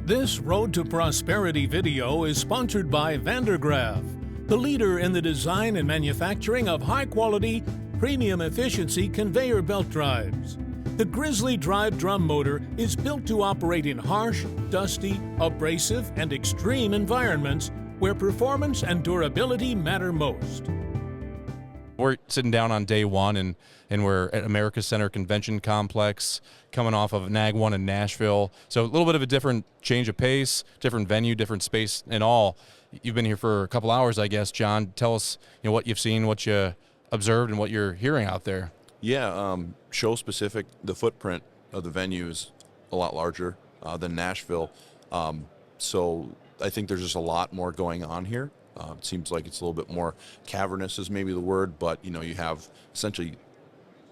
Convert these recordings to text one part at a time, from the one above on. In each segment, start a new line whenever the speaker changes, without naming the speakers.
This Road to Prosperity video is sponsored by Vandergraaf, the leader in the design and manufacturing of high-quality, premium efficiency conveyor belt drives. The Grizzly Drive drum motor is built to operate in harsh, dusty, abrasive, and extreme environments where performance and durability matter most.
We're sitting down on day one, and we're at America Center Convention Complex, coming off of AGG1 in Nashville. So a little bit of a different change of pace, different venue, different space and all. You've been here for a couple hours, I guess. John, tell us what you've seen, what you observed, and what you're hearing out there.
Yeah, show specific, the footprint of the venue is a lot larger than Nashville. So I think there's just a lot more going on here. It seems like it's a little bit more cavernous is maybe the word, but you have essentially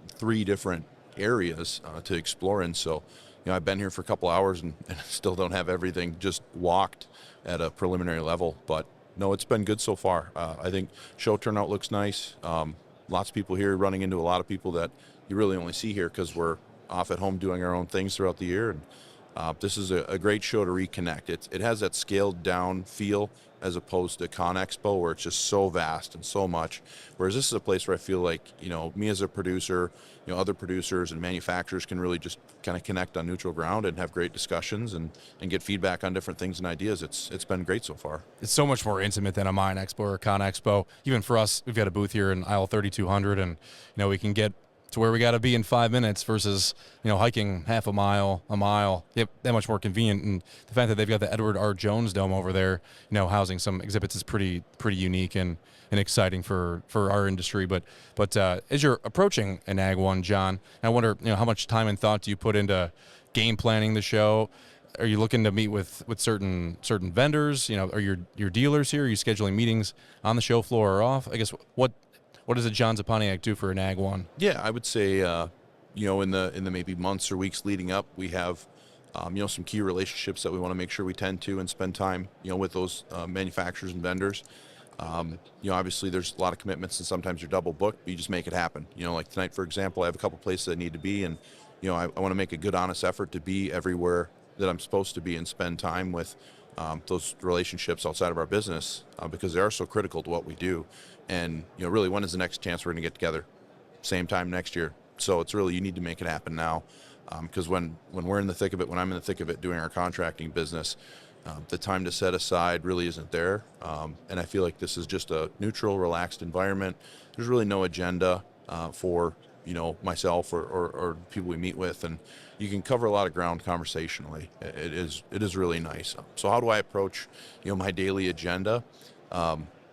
3 different areas to explore in. So I've been here for a couple hours and still don't have everything just walked at a preliminary level, but no, it's been good so far. I think show turnout looks nice. Lots of people here, running into a lot of people that you really only see here because we're off at home doing our own things throughout the year. And this is a great show to reconnect. It has that scaled down feel as opposed to Con Expo, where it's just so vast and so much. Whereas this is a place where I feel like, me as a producer, other producers and manufacturers can really just kind of connect on neutral ground and have great discussions and get feedback on different things and ideas. It's been great so far.
It's so much more intimate than a Mine Expo or a Con Expo. Even for us, we've got a booth here in aisle 3200, and we can get to where we got to be in 5 minutes versus hiking half a mile. Yep, that much more convenient. And the fact that they've got the Edward R. Jones Dome over there, housing some exhibits is pretty unique and exciting for our industry. But as you're approaching an AGG1, John, I wonder how much time and thought do you put into game planning the show? Are you looking to meet with certain vendors? Are your dealers here? Are you scheduling meetings on the show floor or off? I guess what does a John Scepaniak do for an AGG1?
Yeah, I would say, in the maybe months or weeks leading up, we have, some key relationships that we want to make sure we tend to and spend time, with those manufacturers and vendors. Obviously there's a lot of commitments and sometimes you're double booked, but you just make it happen. Like tonight, for example, I have a couple places I need to be, and, I want to make a good, honest effort to be everywhere that I'm supposed to be and spend time with those relationships outside of our business because they are so critical to what we do. And, really, when is the next chance we're going to get together? Same time next year. So it's really, you need to make it happen now because when we're in the thick of it, when I'm in the thick of it doing our contracting business, the time to set aside really isn't there. And I feel like this is just a neutral, relaxed environment. There's really no agenda for, myself or people we meet with. And you can cover a lot of ground conversationally. It is really nice. So how do I approach, my daily agenda?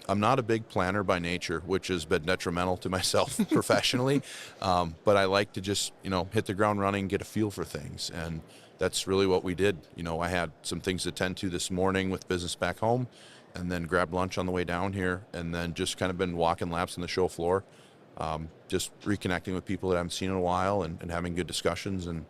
I'm not a big planner by nature, which has been detrimental to myself professionally. But I like to just, hit the ground running, get a feel for things. And that's really what we did. I had some things to tend to this morning with business back home and then grabbed lunch on the way down here and then just kind of been walking laps on the show floor, just reconnecting with people that I haven't seen in a while and having good discussions. And,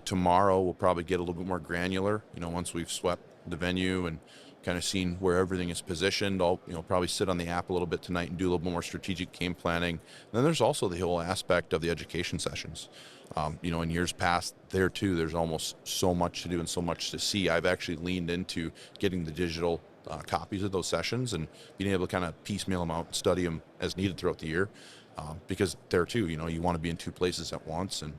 tomorrow we'll probably get a little bit more granular, once we've swept the venue and kind of seen where everything is positioned. I'll, probably sit on the app a little bit tonight and do a little bit more strategic game planning. And then there's also the whole aspect of the education sessions. In years past there too, there's almost so much to do and so much to see. I've actually leaned into getting the digital copies of those sessions and being able to kind of piecemeal them out and study them as needed throughout the year. Because there too, you want to be in 2 places at once and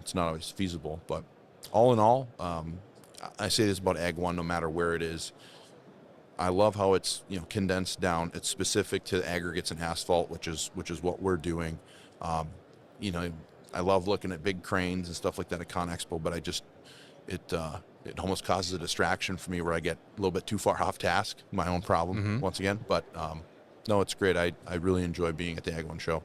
it's not always feasible. But all in all, I say this about AGG1 no matter where it is. I love how it's condensed down. It's specific to aggregates and asphalt, which is what we're doing. I love looking at big cranes and stuff like that at Con Expo, but it almost causes a distraction for me where I get a little bit too far off task. My own problem once again, but no, it's great. I really enjoy being at the AGG1 show.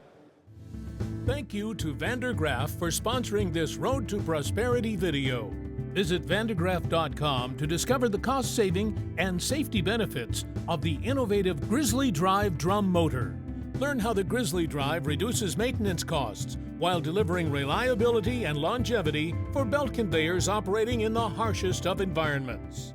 Thank you to Vandergraaf for sponsoring this Road to Prosperity video. Visit Vandergraaf.com to discover the cost-saving and safety benefits of the innovative Grizzly Drive drum motor. Learn how the Grizzly Drive reduces maintenance costs while delivering reliability and longevity for belt conveyors operating in the harshest of environments.